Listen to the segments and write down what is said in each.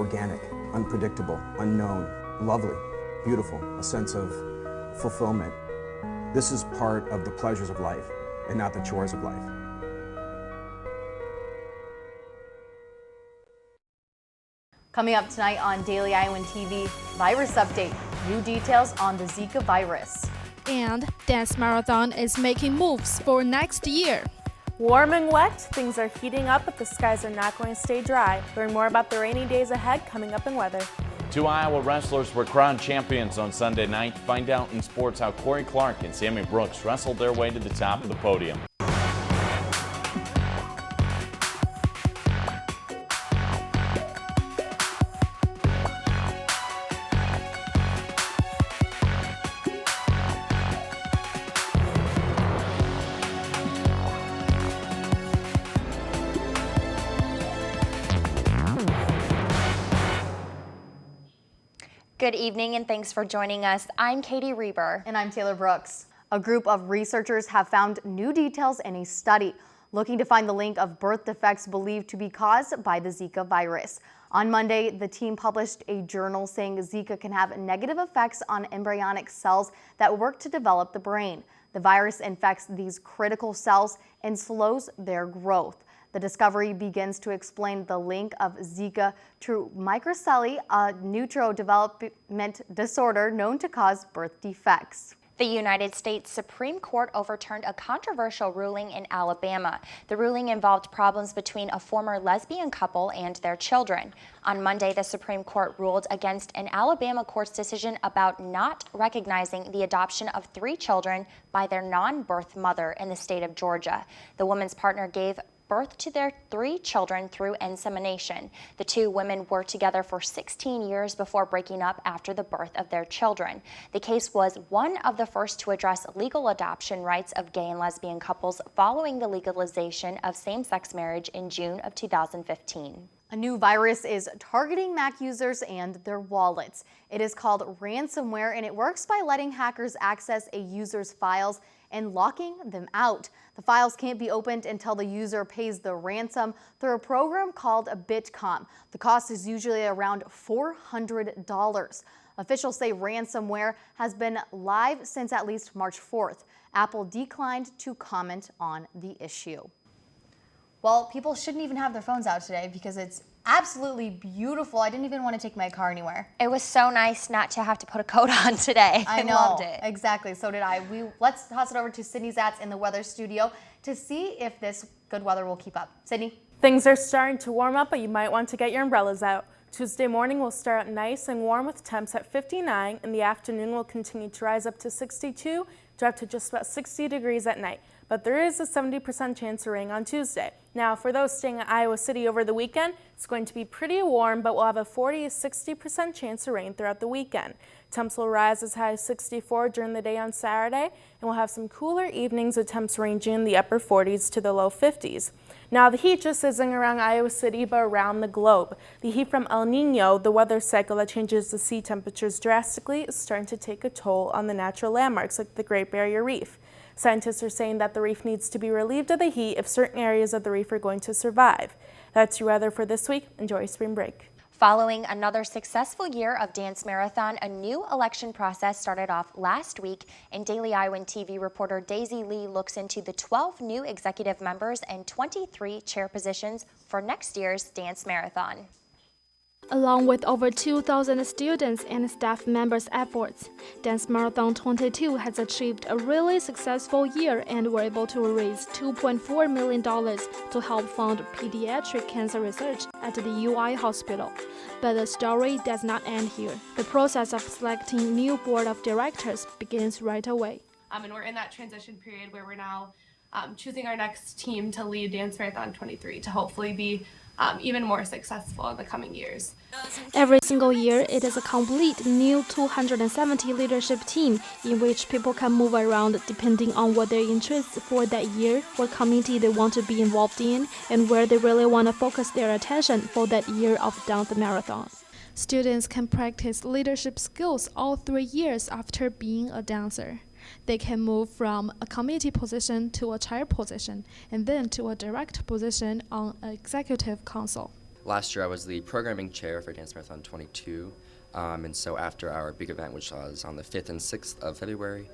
organic, unpredictable, unknown, lovely, beautiful, a sense of fulfillment. This is part of the pleasures of life and not the chores of life. Coming up tonight on Daily Iowan TV, virus update, new details on the Zika virus. And Dance Marathon is making moves for next year. Warm and wet, things are heating up, but the skies are not going to stay dry. Learn more about the rainy days ahead coming up in weather. 2 Iowa wrestlers were crowned champions on Sunday night. Find out in sports how Corey Clark and Sammy Brooks wrestled their way to the top of the podium. Good evening and thanks for joining us. I'm Katie Reber. And I'm Taylor Brooks. A group of researchers have found new details in a study looking to find the link of birth defects believed to be caused by the Zika virus. On Monday, the team published a journal saying Zika can have negative effects on embryonic cells that work to develop the brain. The virus infects these critical cells and slows their growth. The discovery begins to explain the link of Zika to microcephaly, a neurodevelopment disorder known to cause birth defects. The United States Supreme Court overturned a controversial ruling in Alabama. The ruling involved problems between a former lesbian couple and their children. On Monday, the Supreme Court ruled against an Alabama court's decision about not recognizing the adoption of 3 children by their non-birth mother in the state of Georgia. The woman's partner gave birth to their 3 children through insemination. The 2 women were together for 16 years before breaking up after the birth of their children. The case was one of the first to address legal adoption rights of gay and lesbian couples following the legalization of same-sex marriage in June of 2015. A new virus is targeting Mac users and their wallets. It is called ransomware, and it works by letting hackers access a user's files and locking them out. The files can't be opened until the user pays the ransom through a program called a Bitcom. The cost is usually around $400. Officials say ransomware has been live since at least March 4th. Apple declined to comment on the issue. Well, people shouldn't even have their phones out today because it's absolutely beautiful. I didn't even want to take my car anywhere. It was so nice not to have to put a coat on today. I know, loved it. Exactly. So did I. Let's toss it over to Sydney Zatz in the weather studio to see if this good weather will keep up. Sydney? Things are starting to warm up, but you might want to get your umbrellas out. Tuesday morning will start out nice and warm with temps at 59. In the afternoon will continue to rise up to 62, drop to just about 60 degrees at night. But there is a 70% chance of rain on Tuesday. Now, for those staying at Iowa City over the weekend, it's going to be pretty warm, but we'll have a 40 to 60% chance of rain throughout the weekend. Temps will rise as high as 64 during the day on Saturday, and we'll have some cooler evenings with temps ranging in the upper 40s to the low 50s. Now, the heat just isn't around Iowa City, but around the globe. The heat from El Nino, the weather cycle that changes the sea temperatures drastically, is starting to take a toll on the natural landmarks like the Great Barrier Reef. Scientists are saying that the reef needs to be relieved of the heat if certain areas of the reef are going to survive. That's your weather for this week. Enjoy spring break. Following another successful year of Dance Marathon, a new election process started off last week, and Daily Iowan TV reporter Daisy Lee looks into the 12 new executive members and 23 chair positions for next year's Dance Marathon. Along with over 2,000 students and staff members' efforts, Dance Marathon 22 has achieved a really successful year and were able to raise $2.4 million to help fund pediatric cancer research at the UI hospital. But the story does not end here. The process of selecting new board of directors begins right away. And we're in that transition period where we're now choosing our next team to lead Dance Marathon 23 to hopefully be even more successful in the coming years. Every single year, it is a complete new 270 leadership team in which people can move around depending on what their interests for that year, what committee they want to be involved in, and where they really want to focus their attention for that year of Dance Marathon. Students can practice leadership skills all 3 years after being a dancer. They can move from a committee position to a chair position and then to a direct position on an executive council. Last year I was the programming chair for Dance Marathon 22, and so after our big event, which was on the 5th and 6th of February,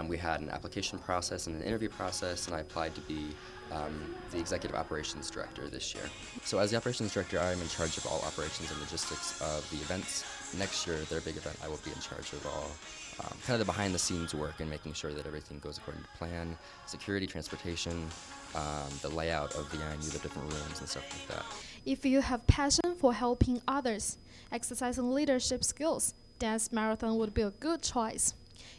we had an application process and an interview process, and I applied to be the Executive Operations Director this year. So as the Operations Director, I am in charge of all operations and logistics of the events. Next year, their big event, I will be in charge of all kind of the behind-the-scenes work and making sure that everything goes according to plan, security, transportation, the layout of the IMU, the different rooms and stuff like that. If you have passion for helping others, exercising leadership skills, Dance Marathon would be a good choice.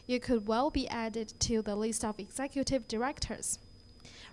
You could well be added to the list of executive directors.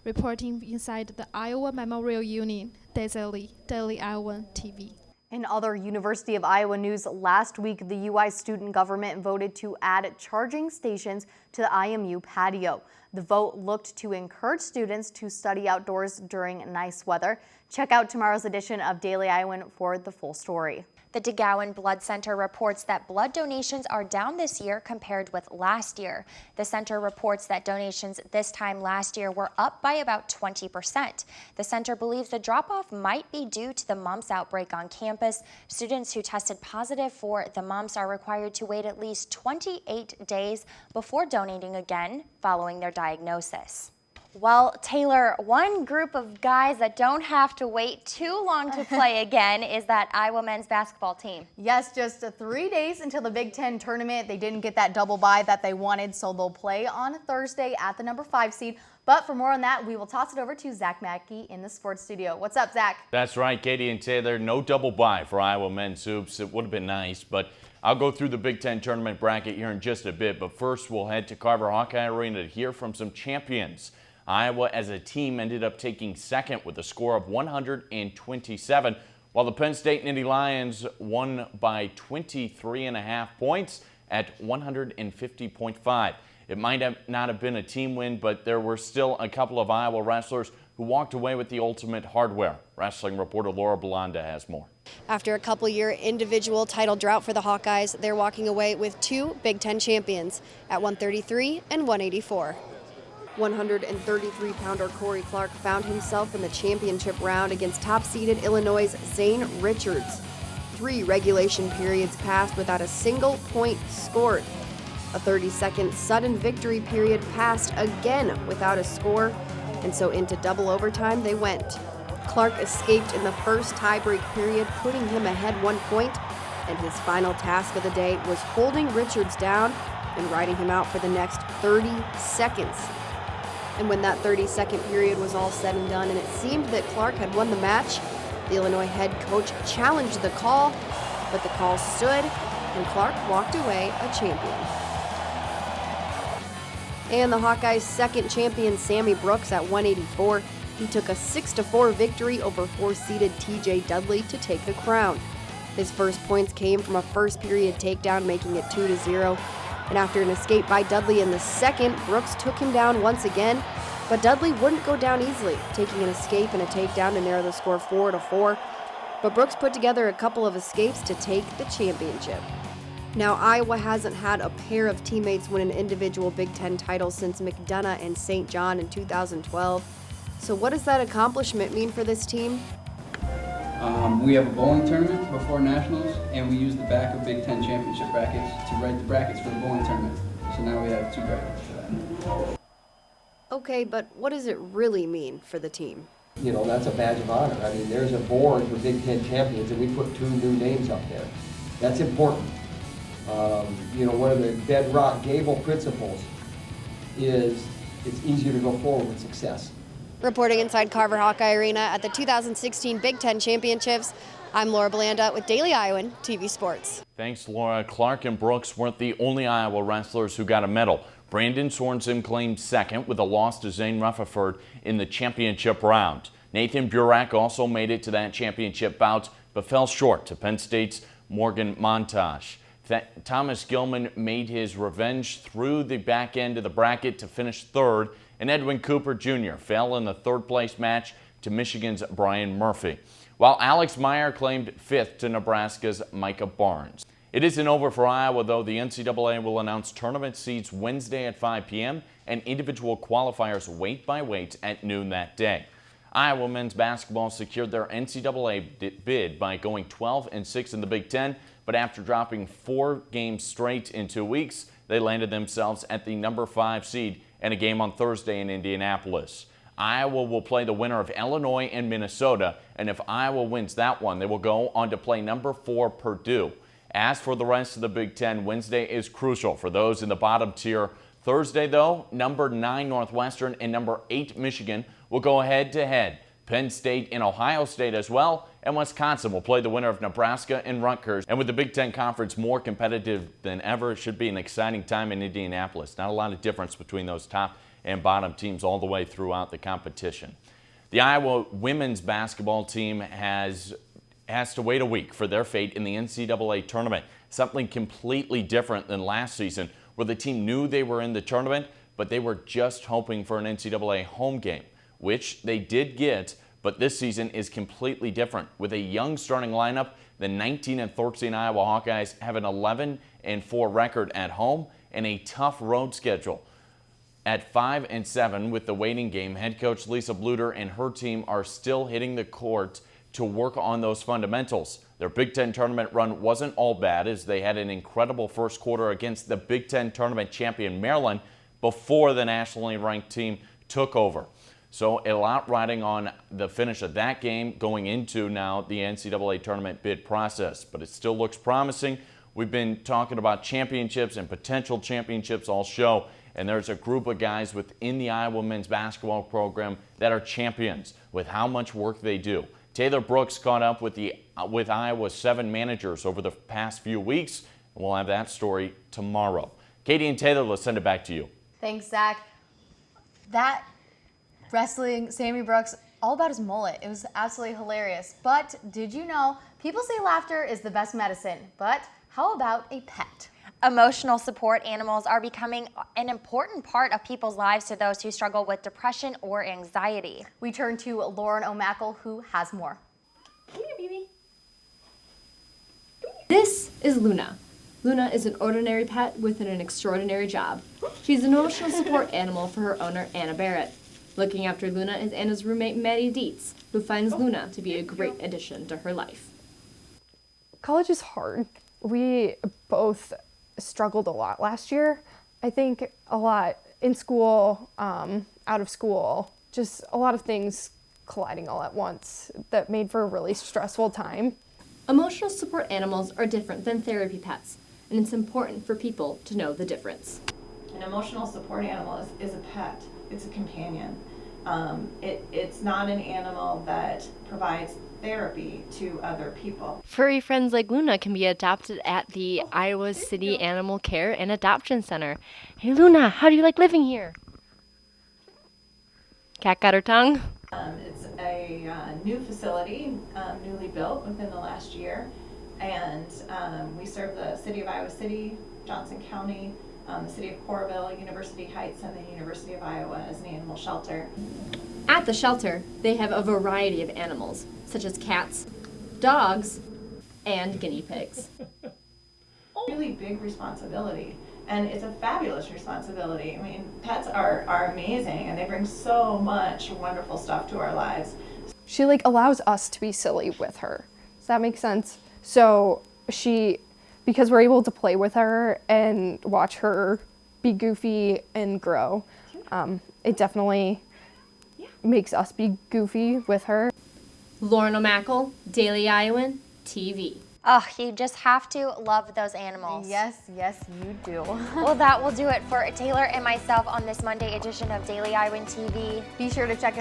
Reporting inside the Iowa Memorial Union, Daisy Lee, Daily Iowan TV. In other University of Iowa news, last week the UI student government voted to add charging stations to the IMU patio. The vote looked to encourage students to study outdoors during nice weather. Check out tomorrow's edition of Daily Iowan for the full story. The DeGowan Blood Center reports that blood donations are down this year compared with last year. The center reports that donations this time last year were up by about 20%. The center believes the drop-off might be due to the mumps outbreak on campus. Students who tested positive for the mumps are required to wait at least 28 days before donating again following their diagnosis. Well, Taylor, one group of guys that don't have to wait too long to play again is that Iowa men's basketball team. Yes, just 3 days until the Big Ten tournament. They didn't get that double bye that they wanted, so they'll play on Thursday at the number 5 seed. But for more on that, we will toss it over to Zach Mackey in the sports studio. What's up, Zach? That's right, Katie and Taylor. No double bye for Iowa men's hoops. It would have been nice, but I'll go through the Big Ten tournament bracket here in just a bit. But first, we'll head to Carver Hawkeye Arena to hear from some champions. Iowa as a team ended up taking second with a score of 127, while the Penn State Nittany Lions won by 23.5 points at 150.5. It might not have been a team win, but there were still a couple of Iowa wrestlers who walked away with the ultimate hardware. Wrestling reporter Laura Belanda has more. After a couple-year individual title drought for the Hawkeyes, they're walking away with 2 Big Ten champions at 133 and 184. 133-pounder Corey Clark found himself in the championship round against top-seeded Illinois' Zane Richards. 3 regulation periods passed without a single point scored. A 30-second sudden victory period passed again without a score, and so into double overtime they went. Clark escaped in the first tiebreak period, putting him ahead 1 point, and his final task of the day was holding Richards down and riding him out for the next 30 seconds. And when that 30-second period was all said and done and it seemed that Clark had won the match, the Illinois head coach challenged the call, but the call stood and Clark walked away a champion. And the Hawkeyes' second champion, Sammy Brooks, at 184, he took a 6-4 victory over 4-seeded TJ Dudley to take the crown. His first points came from a first-period takedown, making it 2-0. And after an escape by Dudley in the second, Brooks took him down once again, but Dudley wouldn't go down easily, taking an escape and a takedown to narrow the score 4-4. But Brooks put together a couple of escapes to take the championship. Now, Iowa hasn't had a pair of teammates win an individual Big Ten title since McDonough and St. John in 2012. So what does that accomplishment mean for this team? We have a bowling tournament before nationals, and we use the back of Big Ten championship brackets to write the brackets for the bowling tournament. So now we have 2 brackets for that. Okay, but what does it really mean for the team? You know, that's a badge of honor. I mean, there's a board for Big Ten champions, and we put 2 new names up there. That's important. You know, one of the bedrock Gable principles is it's easier to go forward with success. Reporting inside Carver Hawkeye Arena at the 2016 Big Ten Championships, I'm Laura Belanda with Daily Iowan TV Sports. Thanks, Laura. Clark and Brooks weren't the only Iowa wrestlers who got a medal. Brandon Sorensen claimed second with a loss to Zane Rutherford in the championship round. Nathan Burak also made it to that championship bout, but fell short to Penn State's Morgan Montage. Thomas Gilman made his revenge through the back end of the bracket to finish third, and Edwin Cooper Jr. fell in the third-place match to Michigan's Brian Murphy, while Alex Meyer claimed fifth to Nebraska's Micah Barnes. It isn't over for Iowa, though. The NCAA will announce tournament seeds Wednesday at 5 p.m. and individual qualifiers weight by weight at noon that day. Iowa men's basketball secured their NCAA bid by going 12-6 in the Big Ten, but after dropping 4 games straight in 2 weeks, they landed themselves at the number 5 seed in a game on Thursday in Indianapolis. Iowa will play the winner of Illinois and Minnesota, and if Iowa wins that one, they will go on to play number 4 Purdue. As for the rest of the Big Ten, Wednesday is crucial for those in the bottom tier. Thursday, though, number 9 Northwestern and number 8 Michigan will go head-to-head. Penn State and Ohio State as well, and Wisconsin will play the winner of Nebraska and Rutgers. And with the Big Ten Conference more competitive than ever, it should be an exciting time in Indianapolis. Not a lot of difference between those top and bottom teams all the way throughout the competition. The Iowa women's basketball team has to wait a week for their fate in the NCAA tournament. Something completely different than last season, where the team knew they were in the tournament, but they were just hoping for an NCAA home game, which they did get, but this season is completely different. With a young starting lineup, the 19-13 Iowa Hawkeyes have an 11-4 record at home and a tough road schedule. At 5-7 with the waiting game, head coach Lisa Bluter and her team are still hitting the court to work on those fundamentals. Their Big Ten tournament run wasn't all bad, as they had an incredible first quarter against the Big Ten tournament champion Maryland before the nationally ranked team took over. So a lot riding on the finish of that game going into now the NCAA tournament bid process, but it still looks promising. We've been talking about championships and potential championships all show, and there's a group of guys within the Iowa men's basketball program that are champions with how much work they do. Taylor Brooks caught up with Iowa's 7 managers over the past few weeks, and we'll have that story tomorrow. Katie and Taylor, let's send it back to you. Thanks, Zach. That wrestling, Sammy Brooks, all about his mullet. It was absolutely hilarious. But did you know, people say laughter is the best medicine, but how about a pet? Emotional support animals are becoming an important part of people's lives to those who struggle with depression or anxiety. We turn to Lauren O'Mackle, who has more. Come here, baby. This is Luna. Luna is an ordinary pet with an extraordinary job. She's an emotional support animal for her owner, Anna Barrett. Looking after Luna is Anna's roommate, Maddie Dietz, who finds Luna to be a great addition to her life. College is hard. We both struggled a lot last year. I think a lot in school, out of school, just a lot of things colliding all at once that made for a really stressful time. Emotional support animals are different than therapy pets, and it's important for people to know the difference. An emotional support animal is a pet. It's a companion. It's not an animal that provides therapy to other people. Furry friends like Luna can be adopted at the Iowa City Animal Care and Adoption Center. Hey Luna, how do you like living here? Cat got her tongue? It's a new facility, newly built within the last year, and we serve the city of Iowa City, Johnson County, the city of Coralville, University Heights, and the University of Iowa as an animal shelter. At the shelter, they have a variety of animals, such as cats, dogs, and guinea pigs. Really big responsibility, and it's a fabulous responsibility. I mean, pets are amazing, and they bring so much wonderful stuff to our lives. She allows us to be silly with her. Does that make sense? So because we're able to play with her and watch her be goofy and grow, it definitely makes us be goofy with her. Lauren O'Mackle, Daily Iowan TV. Oh, you just have to love those animals. Yes, yes, you do. Well, that will do it for Taylor and myself on this Monday edition of Daily Iowan TV. Be sure to check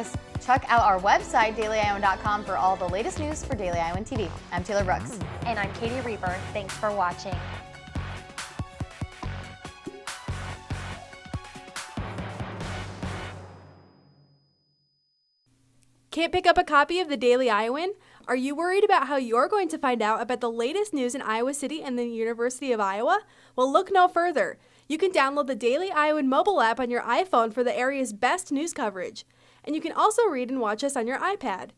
out our website, dailyiowan.com, for all the latest news for Daily Iowan TV. I'm Taylor Brooks. And I'm Katie Reber. Thanks for watching. Can't pick up a copy of the Daily Iowan? Are you worried about how you're going to find out about the latest news in Iowa City and the University of Iowa? Well, look no further. You can download the Daily Iowan mobile app on your iPhone for the area's best news coverage. And you can also read and watch us on your iPad.